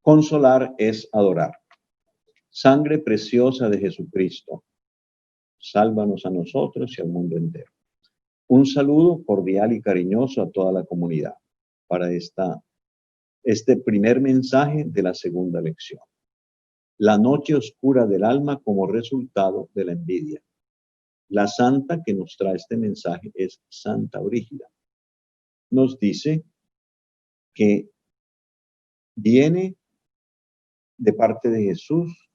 Consolar es adorar. Sangre preciosa de Jesucristo, sálvanos a nosotros y al mundo entero. Un saludo cordial y cariñoso a toda la comunidad para este primer mensaje de la segunda lección. La noche oscura del alma como resultado de la envidia. La santa que nos trae este mensaje es Santa Brígida. Nos dice que viene de parte de Jesús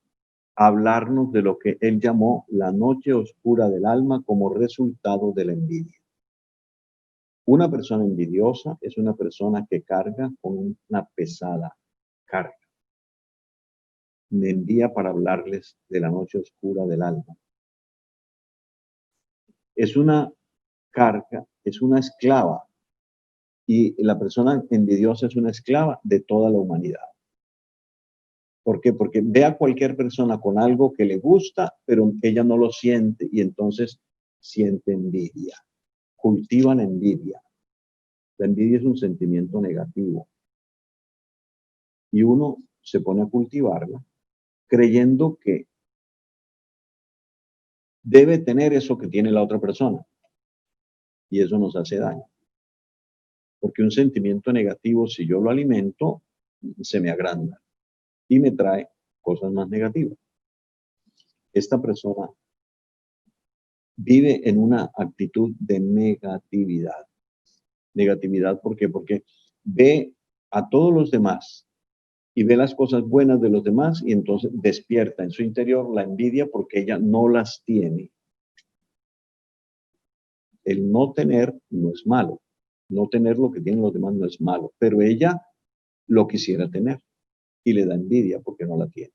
a hablarnos de lo que él llamó la noche oscura del alma como resultado de la envidia. Una persona envidiosa es una persona que carga con una pesada carga. Me envía para hablarles de la noche oscura del alma. Es una carga, es una esclava. Y la persona envidiosa es una esclava de toda la humanidad. ¿Por qué? Porque ve a cualquier persona con algo que le gusta, pero ella no lo siente y entonces siente envidia. Cultiva la envidia. La envidia es un sentimiento negativo. Y uno se pone a cultivarla creyendo que debe tener eso que tiene la otra persona. Y eso nos hace daño. Porque un sentimiento negativo, si yo lo alimento, se me agranda y me trae cosas más negativas. Esta persona vive en una actitud de negatividad. Negatividad, ¿por qué? Porque ve a todos los demás y ve las cosas buenas de los demás y entonces despierta en su interior la envidia porque ella no las tiene. El no tener no es malo. No tener lo que tienen los demás no es malo, pero ella lo quisiera tener y le da envidia porque no la tiene.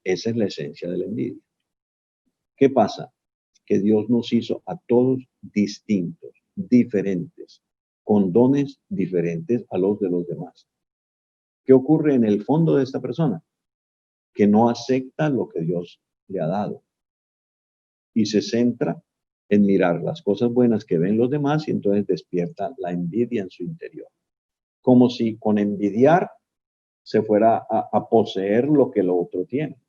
Esa es la esencia de la envidia. ¿Qué pasa? Que Dios nos hizo a todos distintos, diferentes, con dones diferentes a los de los demás. ¿Qué ocurre en el fondo de esta persona? Que no acepta lo que Dios le ha dado y se centra en mirar las cosas buenas que ven los demás y entonces despierta la envidia en su interior. Como si con envidiar se fuera a poseer lo que el otro tiene.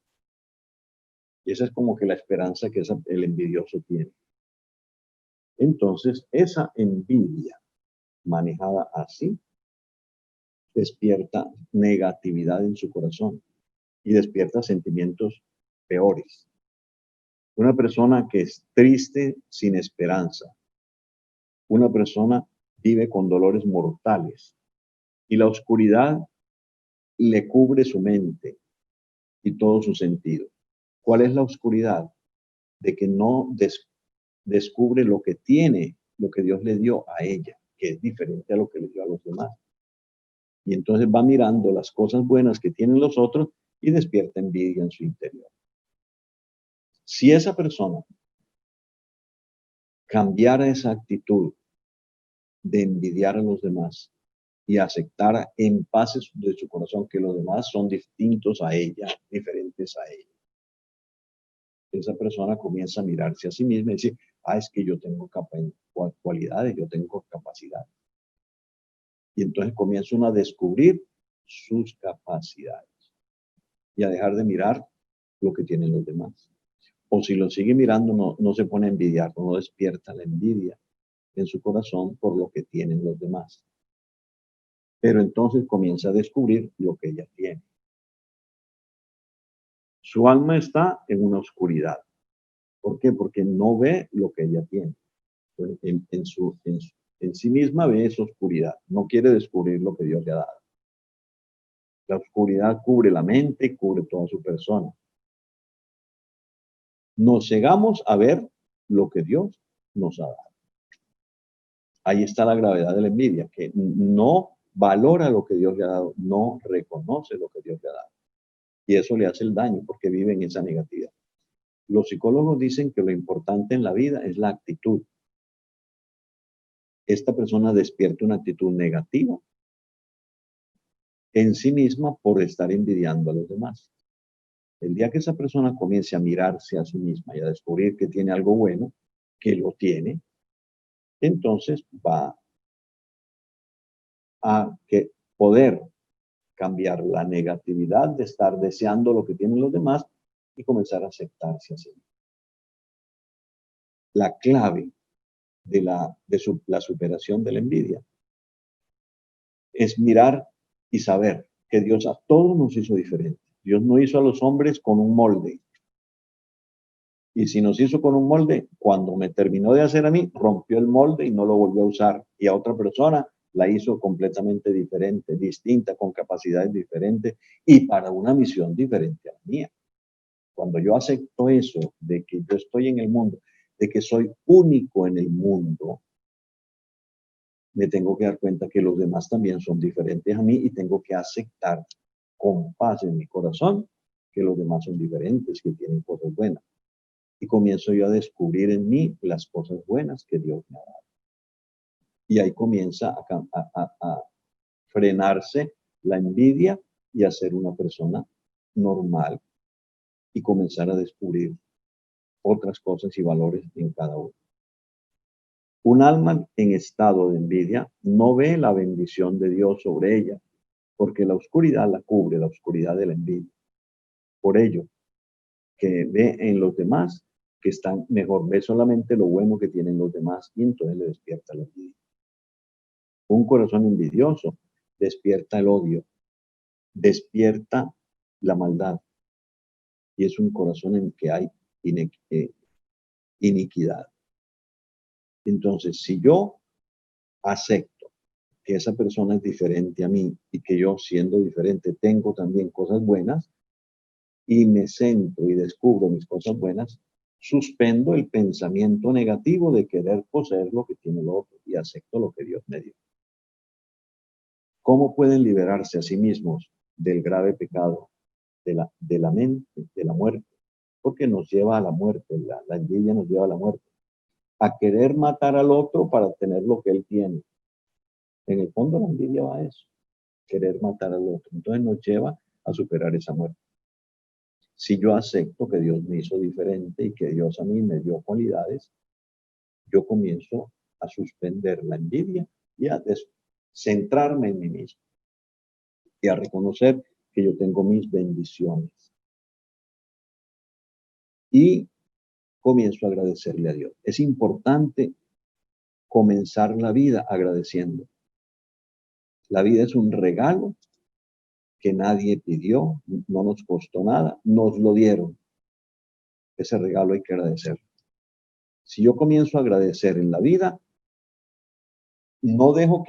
Y esa es como que la esperanza que el envidioso tiene. Entonces, esa envidia manejada así despierta negatividad en su corazón y despierta sentimientos peores. Una persona que es triste sin esperanza. Una persona vive con dolores mortales y la oscuridad le cubre su mente y todo su sentido. ¿Cuál es la oscuridad? De que no descubre lo que tiene, lo que Dios le dio a ella, que es diferente a lo que le dio a los demás. Y entonces va mirando las cosas buenas que tienen los otros y despierta envidia en su interior. Si esa persona cambiara esa actitud de envidiar a los demás y aceptara en paz de su corazón que los demás son distintos a ella, diferentes a ella, esa persona comienza a mirarse a sí misma y decir, es que yo tengo cualidades, yo tengo capacidad. Y entonces comienza uno a descubrir sus capacidades y a dejar de mirar lo que tienen los demás. O si lo sigue mirando, no se pone a envidiar, no despierta la envidia en su corazón por lo que tienen los demás. Pero entonces comienza a descubrir lo que ella tiene. Su alma está en una oscuridad. ¿Por qué? Porque no ve lo que ella tiene. En sí misma ve esa oscuridad. No quiere descubrir lo que Dios le ha dado. La oscuridad cubre la mente, cubre toda su persona. Nos cegamos a ver lo que Dios nos ha dado. Ahí está la gravedad de la envidia, que no valora lo que Dios le ha dado, no reconoce lo que Dios le ha dado. Y eso le hace el daño porque vive en esa negatividad. Los psicólogos dicen que lo importante en la vida es la actitud. Esta persona despierta una actitud negativa en sí misma por estar envidiando a los demás. El día que esa persona comience a mirarse a sí misma y a descubrir que tiene algo bueno, que lo tiene, entonces va a poder cambiar la negatividad de estar deseando lo que tienen los demás y comenzar a aceptarse así. La clave de la superación de la envidia es mirar y saber que Dios a todos nos hizo diferentes. Dios no hizo a los hombres con un molde. Y si nos hizo con un molde, cuando me terminó de hacer a mí, rompió el molde y no lo volvió a usar. Y a otra persona la hizo completamente diferente, distinta, con capacidades diferentes y para una misión diferente a la mía. Cuando yo acepto eso, de que yo estoy en el mundo, de que soy único en el mundo, me tengo que dar cuenta que los demás también son diferentes a mí y tengo que aceptar con paz en mi corazón que los demás son diferentes, que tienen cosas buenas. Y comienzo yo a descubrir en mí las cosas buenas que Dios me ha dado. Y ahí comienza a frenarse la envidia y a ser una persona normal y comenzar a descubrir otras cosas y valores en cada uno. Un alma en estado de envidia no ve la bendición de Dios sobre ella, porque la oscuridad la cubre, la oscuridad de la envidia. Por ello, que ve en los demás que están mejor, ve solamente lo bueno que tienen los demás y entonces le despierta la envidia. Un corazón envidioso despierta el odio, despierta la maldad y es un corazón en que hay iniquidad. Entonces, si yo acepto que esa persona es diferente a mí y que yo siendo diferente tengo también cosas buenas y me centro y descubro mis cosas buenas, suspendo el pensamiento negativo de querer poseer lo que tiene el otro y acepto lo que Dios me dio. ¿Cómo pueden liberarse a sí mismos del grave pecado de la mente, de la muerte? Porque nos lleva a la muerte, la envidia nos lleva a la muerte, a querer matar al otro para tener lo que él tiene. En el fondo la envidia va a eso, querer matar al otro. Entonces nos lleva a superar esa muerte. Si yo acepto que Dios me hizo diferente y que Dios a mí me dio cualidades, yo comienzo a suspender la envidia y a centrarme en mí mismo y a reconocer que yo tengo mis bendiciones. Y comienzo a agradecerle a Dios. Es importante comenzar la vida agradeciendo. La vida es un regalo que nadie pidió, no nos costó nada, nos lo dieron. Ese regalo hay que agradecerlo. Si yo comienzo a agradecer en la vida, no dejo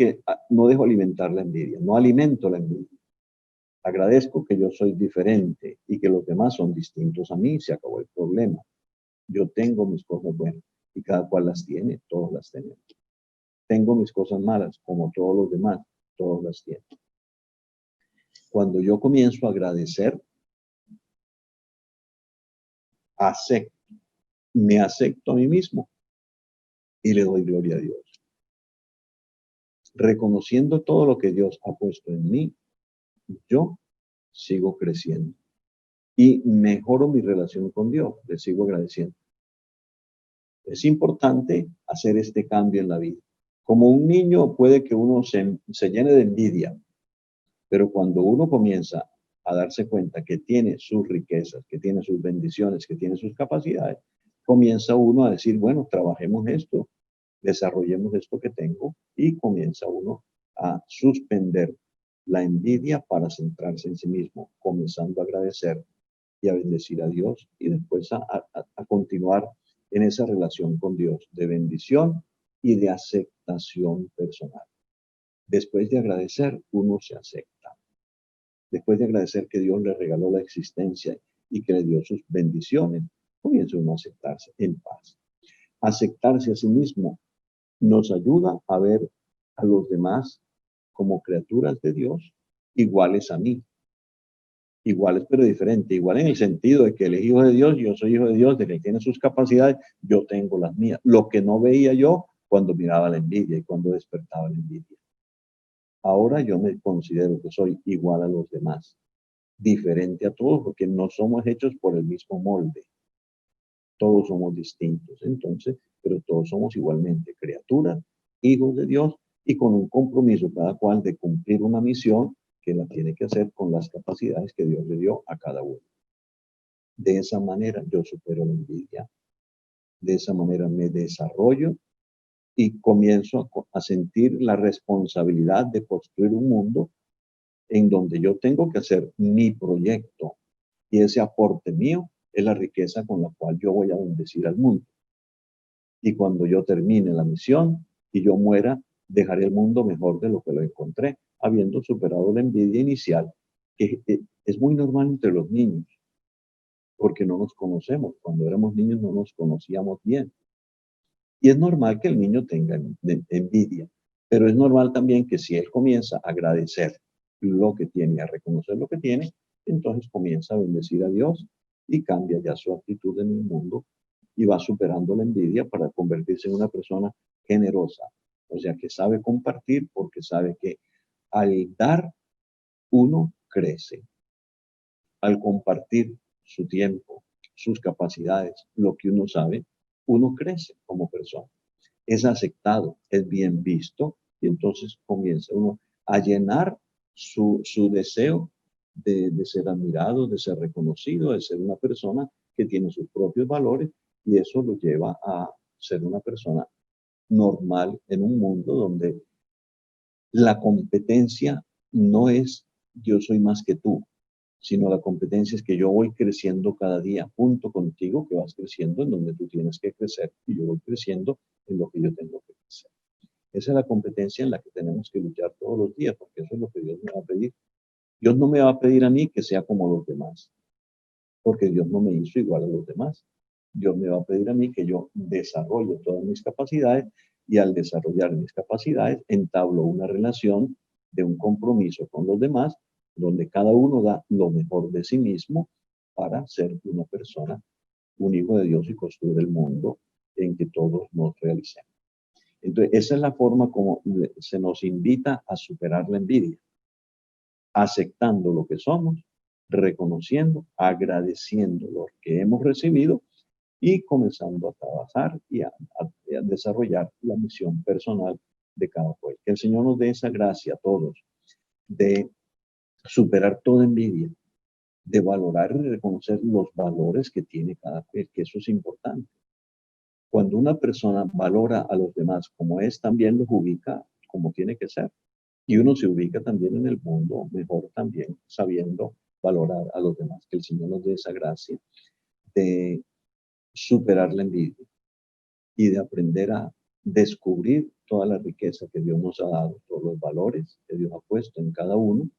alimentar la envidia, no alimento la envidia. Agradezco que yo soy diferente y que los demás son distintos a mí, se acabó el problema. Yo tengo mis cosas buenas y cada cual las tiene, todos las tenemos. Tengo mis cosas malas, como todos los demás, todos las tienen. Cuando yo comienzo a agradecer, acepto, me acepto a mí mismo y le doy gloria a Dios. Reconociendo todo lo que Dios ha puesto en mí, yo sigo creciendo y mejoro mi relación con Dios, le sigo agradeciendo. Es importante hacer este cambio en la vida. Como un niño puede que uno se llene de envidia, pero cuando uno comienza a darse cuenta que tiene sus riquezas, que tiene sus bendiciones, que tiene sus capacidades, comienza uno a decir, bueno, trabajemos esto, desarrollemos esto que tengo y comienza uno a suspender la envidia para centrarse en sí mismo, comenzando a agradecer y a bendecir a Dios y después a continuar en esa relación con Dios de bendición y de aceptación personal. Después de agradecer, uno se acepta. Después de agradecer que Dios le regaló la existencia y que le dio sus bendiciones, comienza uno a aceptarse en paz. Aceptarse a sí mismo nos ayuda a ver a los demás como criaturas de Dios iguales a mí. Iguales pero diferentes. Igual en el sentido de que él es hijo de Dios, yo soy hijo de Dios, de que él tiene sus capacidades, yo tengo las mías. Lo que no veía yo cuando miraba la envidia y cuando despertaba la envidia. Ahora yo me considero que soy igual a los demás, diferente a todos, porque no somos hechos por el mismo molde. Todos somos distintos, entonces, pero todos somos igualmente criaturas, hijos de Dios y con un compromiso cada cual de cumplir una misión que la tiene que hacer con las capacidades que Dios le dio a cada uno. De esa manera yo supero la envidia, de esa manera me desarrollo y comienzo a sentir la responsabilidad de construir un mundo en donde yo tengo que hacer mi proyecto y ese aporte mío es la riqueza con la cual yo voy a bendecir al mundo. Y cuando yo termine la misión y yo muera, dejaré el mundo mejor de lo que lo encontré, habiendo superado la envidia inicial, que es muy normal entre los niños, porque no nos conocemos. Cuando éramos niños no nos conocíamos bien. Y es normal que el niño tenga envidia, pero es normal también que si él comienza a agradecer lo que tiene, a reconocer lo que tiene, entonces comienza a bendecir a Dios y cambia ya su actitud en el mundo y va superando la envidia para convertirse en una persona generosa. O sea, que sabe compartir porque sabe que al dar uno crece. Al compartir su tiempo, sus capacidades, lo que uno sabe, uno crece como persona. Es aceptado, es bien visto y entonces comienza uno a llenar su deseo de ser admirado, de ser reconocido, de ser una persona que tiene sus propios valores y eso lo lleva a ser una persona normal en un mundo donde la competencia no es yo soy más que tú, sino la competencia es que yo voy creciendo cada día junto contigo, que vas creciendo en donde tú tienes que crecer y yo voy creciendo en lo que yo tengo que crecer. Esa es la competencia en la que tenemos que luchar todos los días, porque eso es lo que Dios me va a pedir. Dios no me va a pedir a mí que sea como los demás, porque Dios no me hizo igual a los demás. Dios me va a pedir a mí que yo desarrolle todas mis capacidades y al desarrollar mis capacidades entablo una relación de un compromiso con los demás, donde cada uno da lo mejor de sí mismo para ser una persona, un hijo de Dios y construir el mundo en que todos nos realicemos. Entonces, esa es la forma como se nos invita a superar la envidia, aceptando lo que somos, reconociendo, agradeciendo lo que hemos recibido y comenzando a trabajar y a desarrollar la misión personal de cada cual. Que el Señor nos dé esa gracia a todos de superar toda envidia, de valorar y reconocer los valores que tiene cada cual, que eso es importante. Cuando una persona valora a los demás como es, también los ubica como tiene que ser. Y uno se ubica también en el mundo mejor también, sabiendo valorar a los demás. Que el Señor nos dé esa gracia de superar la envidia y de aprender a descubrir toda la riqueza que Dios nos ha dado, todos los valores que Dios ha puesto en cada uno,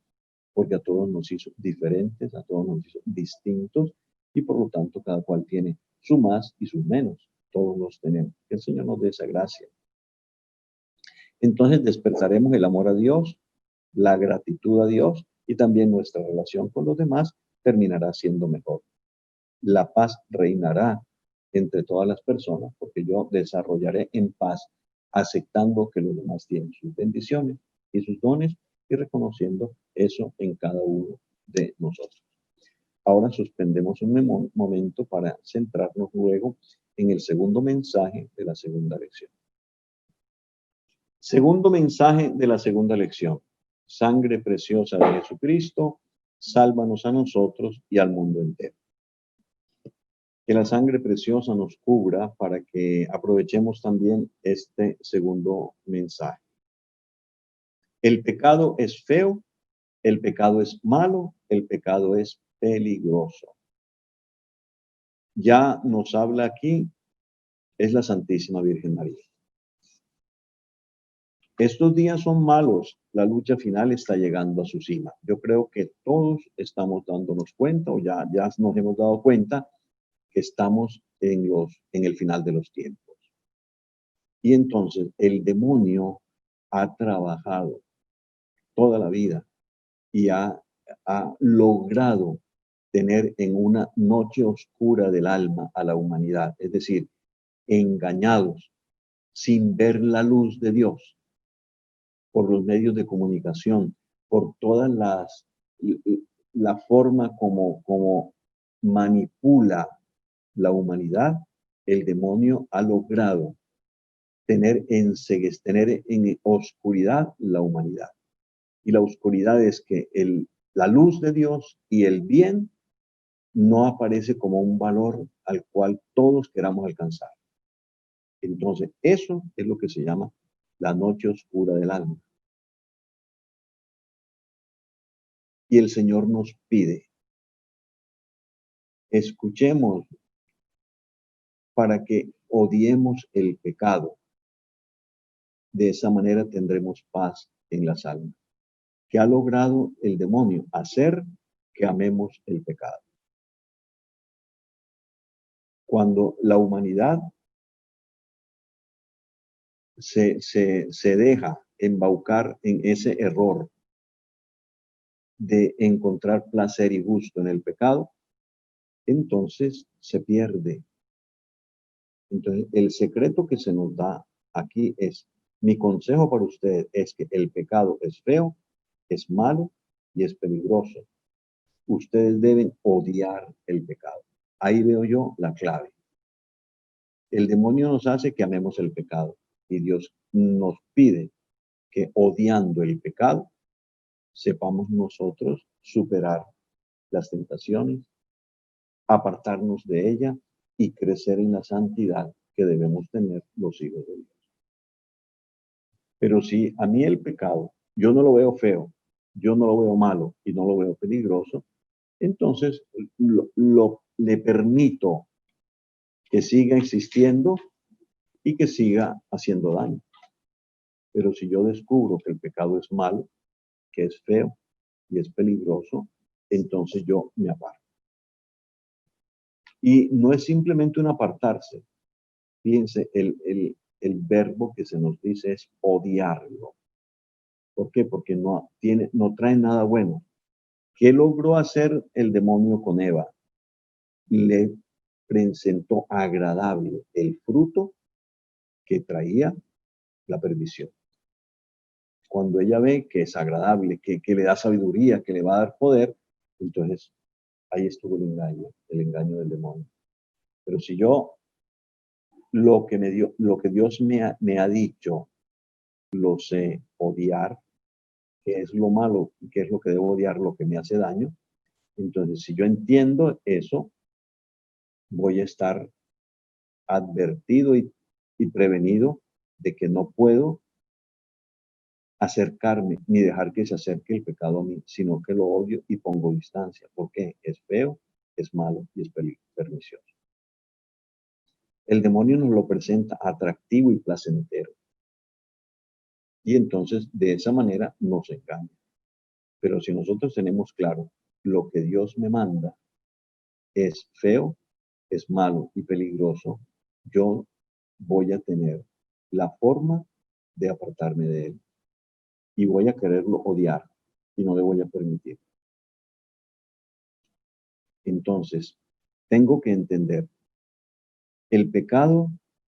porque a todos nos hizo diferentes, a todos nos hizo distintos y por lo tanto cada cual tiene su más y su menos. Todos los tenemos. Que el Señor nos dé esa gracia. Entonces despertaremos el amor a Dios, la gratitud a Dios y también nuestra relación con los demás terminará siendo mejor. La paz reinará entre todas las personas porque yo desarrollaré en paz, aceptando que los demás tienen sus bendiciones y sus dones y reconociendo eso en cada uno de nosotros. Ahora suspendemos un momento para centrarnos luego en el segundo mensaje de la segunda lección. Segundo mensaje de la segunda lección. Sangre preciosa de Jesucristo, sálvanos a nosotros y al mundo entero. Que la sangre preciosa nos cubra para que aprovechemos también este segundo mensaje. El pecado es feo, el pecado es malo, el pecado es peligroso. Ya nos habla aquí, es la Santísima Virgen María. Estos días son malos, la lucha final está llegando a su cima. Yo creo que todos estamos dándonos cuenta o ya nos hemos dado cuenta que estamos en el final de los tiempos. Y entonces el demonio ha trabajado toda la vida y ha logrado tener en una noche oscura del alma a la humanidad, es decir, engañados sin ver la luz de Dios por los medios de comunicación, por todas la forma como manipula la humanidad, el demonio ha logrado tener en oscuridad la humanidad. Y la oscuridad es que la luz de Dios y el bien no aparece como un valor al cual todos queramos alcanzar. Entonces, eso es lo que se llama la noche oscura del alma. Y el Señor nos pide, escuchemos para que odiemos el pecado. De esa manera tendremos paz en las almas. ¿Qué ha logrado el demonio? Hacer que amemos el pecado. Cuando la humanidad se deja embaucar en ese error de encontrar placer y gusto en el pecado, entonces se pierde. Entonces, el secreto que se nos da aquí es, mi consejo para usted es que el pecado es feo, es malo y es peligroso. Ustedes deben odiar el pecado. Ahí veo yo la clave. El demonio nos hace que amemos el pecado y Dios nos pide que odiando el pecado sepamos nosotros superar las tentaciones, apartarnos de ella y crecer en la santidad que debemos tener los hijos de Dios. Pero si a mí el pecado, yo no lo veo feo, yo no lo veo malo y no lo veo peligroso, entonces le permito que siga existiendo y que siga haciendo daño. Pero si yo descubro que el pecado es malo, que es feo y es peligroso, entonces yo me aparto. Y no es simplemente un apartarse. Fíjense, el verbo que se nos dice es odiarlo. ¿Por qué? Porque no trae nada bueno. ¿Qué logró hacer el demonio con Eva? Le presentó agradable el fruto que traía la perdición. Cuando ella ve que es agradable, que le da sabiduría, que le va a dar poder, entonces ahí estuvo el engaño del demonio. Pero si yo lo que Dios me ha dicho, lo sé odiar, que es lo malo y que es lo que debo odiar, lo que me hace daño, entonces si yo entiendo eso, voy a estar advertido y prevenido de que no puedo acercarme ni dejar que se acerque el pecado a mí, sino que lo odio y pongo distancia, porque es feo, es malo y es pernicioso. El demonio nos lo presenta atractivo y placentero. Y entonces de esa manera nos engaña. Pero si nosotros tenemos claro lo que Dios me manda es feo, es malo y peligroso, yo voy a tener la forma de apartarme de él y voy a quererlo odiar y no le voy a permitir. Entonces, tengo que entender, el pecado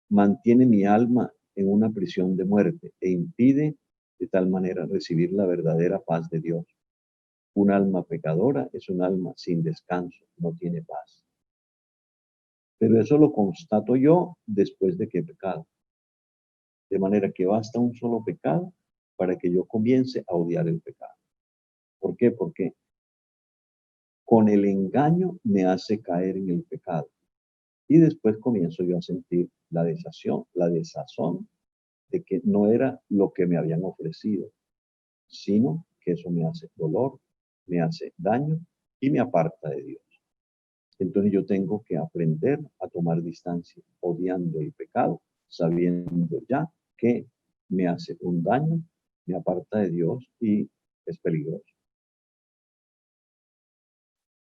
mantiene mi alma en una prisión de muerte e impide de tal manera recibir la verdadera paz de Dios. Un alma pecadora es un alma sin descanso, no tiene paz. Pero eso lo constato yo después de que he pecado. De manera que basta un solo pecado para que yo comience a odiar el pecado. ¿Por qué? Porque con el engaño me hace caer en el pecado. Y después comienzo yo a sentir la desazón de que no era lo que me habían ofrecido, sino que eso me hace dolor, me hace daño y me aparta de Dios. Entonces yo tengo que aprender a tomar distancia, odiando el pecado, sabiendo ya que me hace un daño, me aparta de Dios y es peligroso.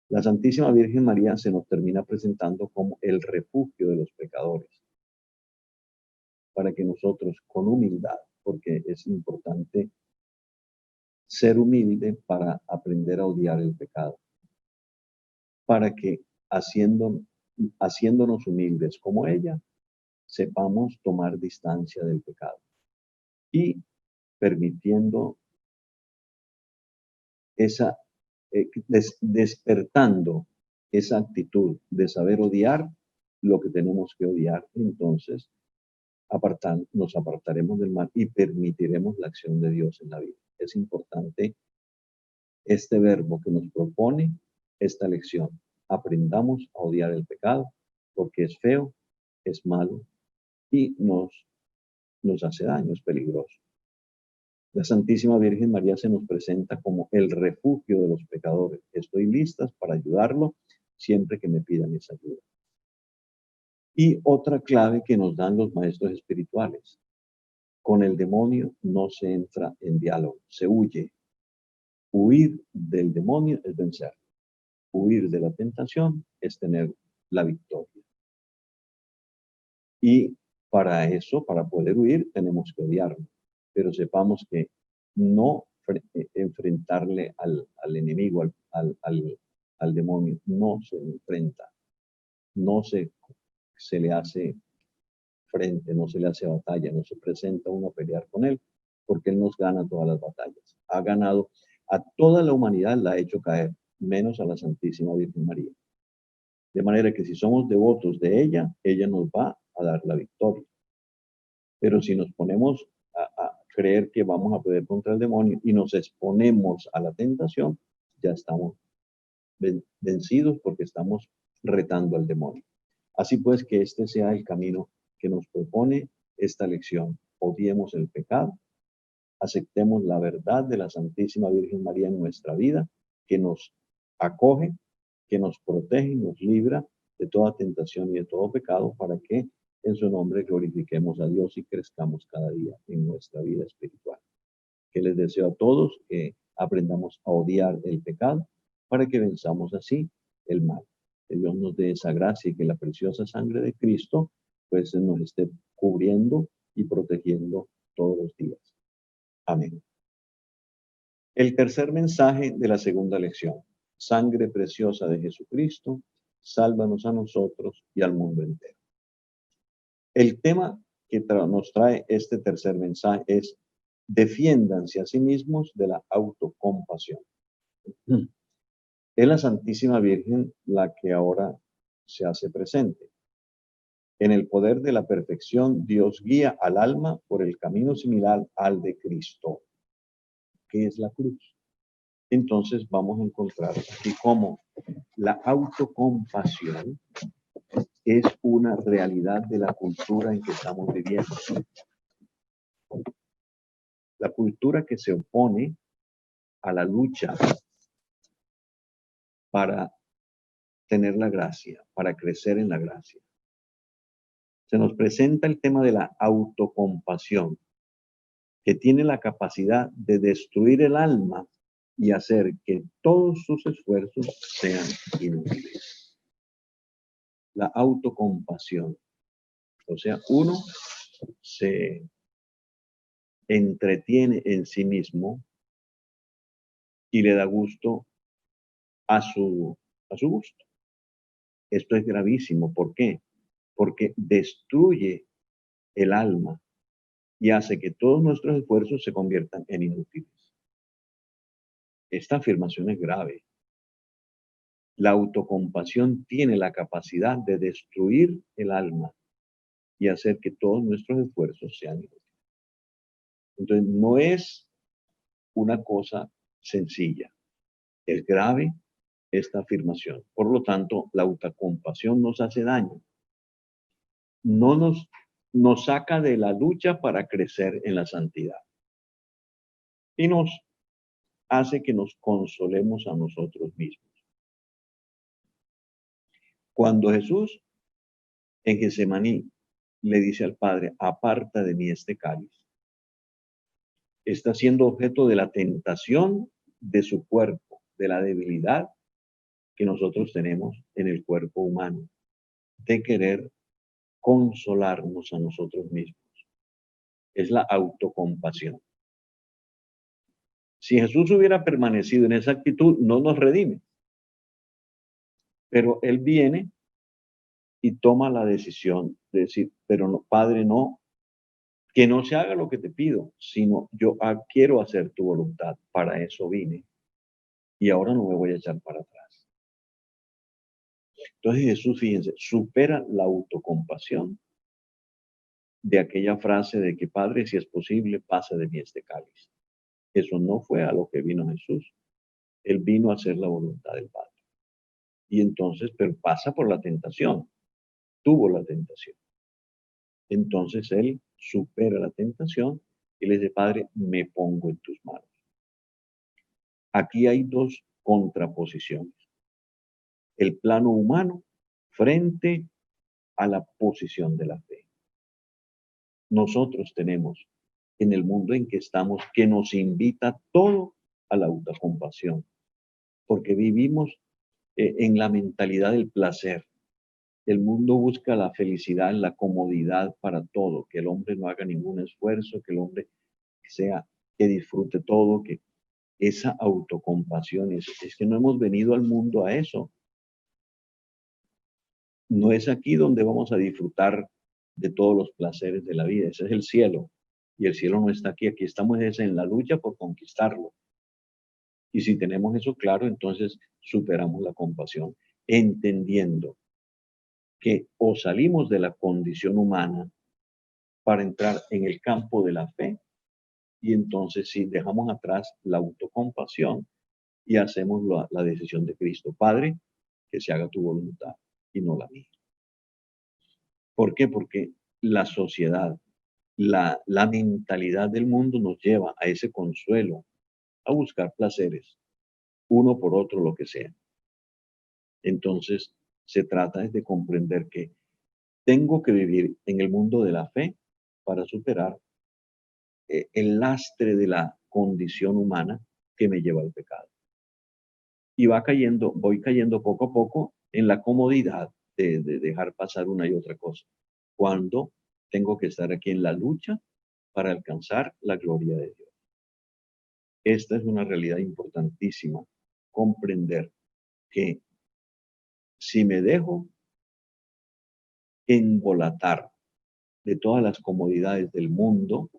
La Santísima Virgen María se nos termina presentando como el refugio de los pecadores, para que nosotros con humildad, porque es importante ser humilde para aprender a odiar el pecado, para que haciéndonos humildes como ella, sepamos tomar distancia del pecado y permitiendo esa, despertando esa actitud de saber odiar lo que tenemos que odiar, entonces nos apartaremos del mal y permitiremos la acción de Dios en la vida. es importante este verbo que nos propone esta lección. Aprendamos a odiar el pecado porque es feo, es malo y nos hace daño, es peligroso. La Santísima Virgen María se nos presenta como el refugio de los pecadores. Estoy listas para ayudarlo siempre que me pidan esa ayuda. Y otra clave que nos dan los maestros espirituales. Con el demonio no se entra en diálogo, se huye. Huir del demonio es vencer. Huir de la tentación es tener la victoria. Y para eso, para poder huir, tenemos que odiarlo. Pero sepamos que no enfrentarle al enemigo, al demonio, no se enfrenta, no se le hace frente, no se le hace batalla, no se presenta uno a pelear con él, porque él nos gana todas las batallas. Ha ganado a toda la humanidad, la ha hecho caer, menos a la Santísima Virgen María. De manera que si somos devotos de ella, ella nos va a dar la victoria. Pero si nos ponemos a creer que vamos a poder contra el demonio y nos exponemos a la tentación, ya estamos vencidos porque estamos retando al demonio. Así pues, que este sea el camino que nos propone esta lección. Odiemos el pecado, aceptemos la verdad de la Santísima Virgen María en nuestra vida, que nos acoge, que nos protege y nos libra de toda tentación y de todo pecado, para que en su nombre glorifiquemos a Dios y crezcamos cada día en nuestra vida espiritual. Que les deseo a todos que aprendamos a odiar el pecado para que venzamos así el mal. Que Dios nos dé esa gracia y que la preciosa sangre de Cristo pues nos esté cubriendo y protegiendo todos los días. Amén. El tercer mensaje de la segunda lección. Sangre preciosa de Jesucristo, sálvanos a nosotros y al mundo entero. El tema que nos trae este tercer mensaje es: defiéndanse a sí mismos de la autocompasión. Es la Santísima Virgen la que ahora se hace presente. En el poder de la perfección, Dios guía al alma por el camino similar al de Cristo, que es la cruz. Entonces vamos a encontrar aquí cómo la autocompasión es una realidad de la cultura en que estamos viviendo. La cultura que se opone a la lucha para tener la gracia, para crecer en la gracia. Se nos presenta el tema de la autocompasión, que tiene la capacidad de destruir el alma y hacer que todos sus esfuerzos sean inútiles. La autocompasión. O sea, uno se entretiene en sí mismo y le da gusto a su gusto. Esto es gravísimo. ¿Por qué? Porque destruye el alma y hace que todos nuestros esfuerzos se conviertan en inútiles. Esta afirmación es grave. La autocompasión tiene la capacidad de destruir el alma y hacer que todos nuestros esfuerzos sean inútiles. Entonces, no es una cosa sencilla. Es grave esta afirmación. Por lo tanto, la autocompasión nos hace daño. No nos saca de la lucha para crecer en la santidad. Y nos hace que nos consolemos a nosotros mismos. Cuando Jesús en Getsemaní le dice al Padre: aparta de mí este cáliz, está siendo objeto de la tentación de su cuerpo, de la debilidad que nosotros tenemos en el cuerpo humano, de querer consolarnos a nosotros mismos. Es la autocompasión. Si Jesús hubiera permanecido en esa actitud, no nos redime. Pero Él viene y toma la decisión de decir: pero no, Padre, no, que no se haga lo que te pido, sino yo quiero hacer tu voluntad. Para eso vine y ahora no me voy a echar para atrás. Entonces Jesús, fíjense, supera la autocompasión de aquella frase de que: Padre, si es posible, pasa de mí este cáliz. Eso no fue a lo que vino Jesús. Él vino a hacer la voluntad del Padre. Y entonces, pero pasa por la tentación, tuvo la tentación. Entonces él supera la tentación y le dice, Padre, me pongo en tus manos. Aquí hay dos contraposiciones. El plano humano frente a la posición de la fe. Nosotros tenemos en el mundo en que estamos que nos invita todo a la autocompasión, porque vivimos en la mentalidad del placer. El mundo busca la felicidad, la comodidad para todo, que el hombre no haga ningún esfuerzo, que el hombre sea, que disfrute todo, que esa autocompasión es que no hemos venido al mundo a eso. No es aquí donde vamos a disfrutar de todos los placeres de la vida, ese es el cielo. Y el cielo no está aquí, aquí estamos en la lucha por conquistarlo. Y si tenemos eso claro, entonces superamos la compasión, entendiendo que o salimos de la condición humana para entrar en el campo de la fe, y entonces si dejamos atrás la autocompasión y hacemos la decisión de Cristo, Padre, que se haga tu voluntad y no la mía. ¿Por qué? Porque la sociedad, la mentalidad del mundo nos lleva a ese consuelo, a buscar placeres, uno por otro, lo que sea. Entonces, se trata de comprender que tengo que vivir en el mundo de la fe para superar el lastre de la condición humana que me lleva al pecado. Y voy cayendo poco a poco en la comodidad de dejar pasar una y otra cosa, cuando tengo que estar aquí en la lucha para alcanzar la gloria de Dios. Esta es una realidad importantísima, comprender que si me dejo embolatar de todas las comodidades del mundo,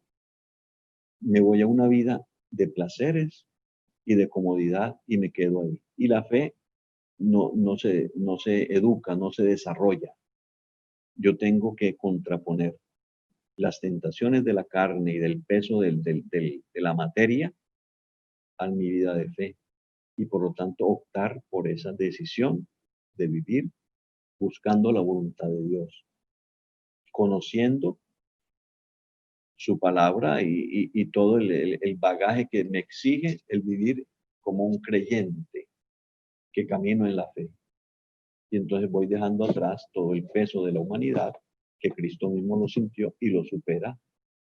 me voy a una vida de placeres y de comodidad y me quedo ahí. Y la fe no se educa, no se desarrolla. Yo tengo que contraponer las tentaciones de la carne y del peso de la materia a mi vida de fe y por lo tanto optar por esa decisión de vivir buscando la voluntad de Dios, conociendo su palabra y todo el bagaje que me exige el vivir como un creyente que camino en la fe. Y entonces voy dejando atrás todo el peso de la humanidad que Cristo mismo lo sintió y lo supera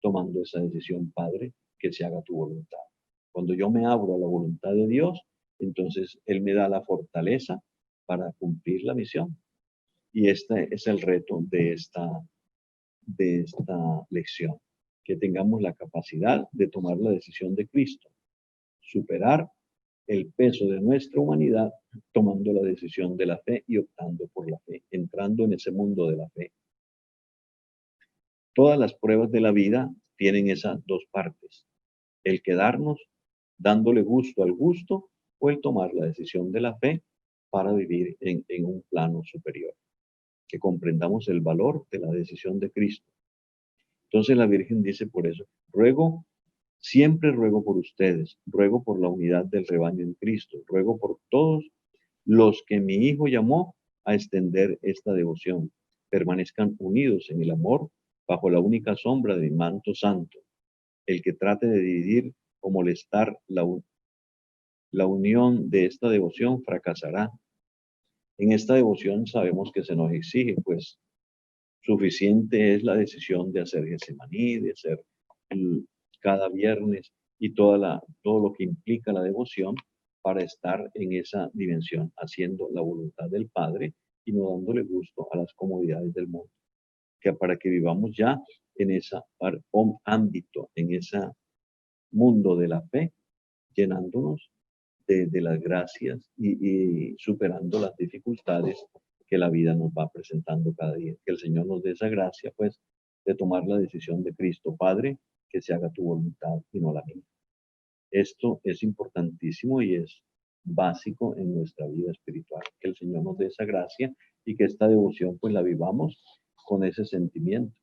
tomando esa decisión, Padre, que se haga tu voluntad. Cuando yo me abro a la voluntad de Dios, entonces Él me da la fortaleza para cumplir la misión. Y este es el reto de esta lección, que tengamos la capacidad de tomar la decisión de Cristo, superar el peso de nuestra humanidad tomando la decisión de la fe y optando por la fe, entrando en ese mundo de la fe. Todas las pruebas de la vida tienen esas dos partes, el quedarnos dándole gusto al gusto o el tomar la decisión de la fe para vivir en un plano superior, que comprendamos el valor de la decisión de Cristo. Entonces la Virgen dice por eso, ruego, siempre ruego por ustedes, ruego por la unidad del rebaño en Cristo, ruego por todos los que mi Hijo llamó a extender esta devoción, permanezcan unidos en el amor bajo la única sombra de mi manto santo. El que trate de dividir o molestar la unión de esta devoción fracasará. En esta devoción sabemos que se nos exige, pues suficiente es la decisión de hacer Getsemaní, de hacer cada viernes y todo lo que implica la devoción para estar en esa dimensión, haciendo la voluntad del Padre y no dándole gusto a las comodidades del mundo. Que para que vivamos ya en ese ámbito, en ese mundo de la fe, llenándonos de las gracias y superando las dificultades que la vida nos va presentando cada día. Que el Señor nos dé esa gracia, pues, de tomar la decisión de Cristo, Padre, que se haga tu voluntad y no la mía. Esto es importantísimo y es básico en nuestra vida espiritual. Que el Señor nos dé esa gracia y que esta devoción, pues, la vivamos con ese sentimiento.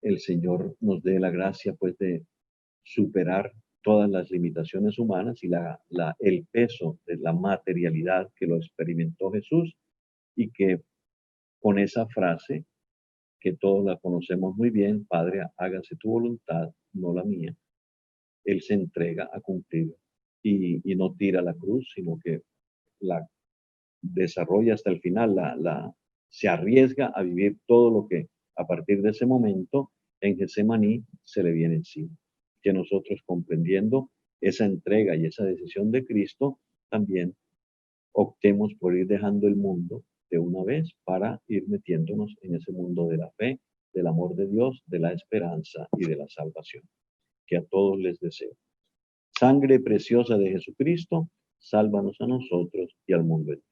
El Señor nos dé la gracia, pues, de superar todas las limitaciones humanas y el peso de la materialidad que lo experimentó Jesús, y que con esa frase, que todos la conocemos muy bien: Padre, hágase tu voluntad, no la mía, Él se entrega a cumplir y no tira la cruz, sino que la desarrolla hasta el final, se arriesga a vivir todo lo que a partir de ese momento en Getsemaní se le viene encima. Que nosotros, comprendiendo esa entrega y esa decisión de Cristo, también optemos por ir dejando el mundo de una vez para ir metiéndonos en ese mundo de la fe, del amor de Dios, de la esperanza y de la salvación, que a todos les deseo. Sangre preciosa de Jesucristo, sálvanos a nosotros y al mundo entero.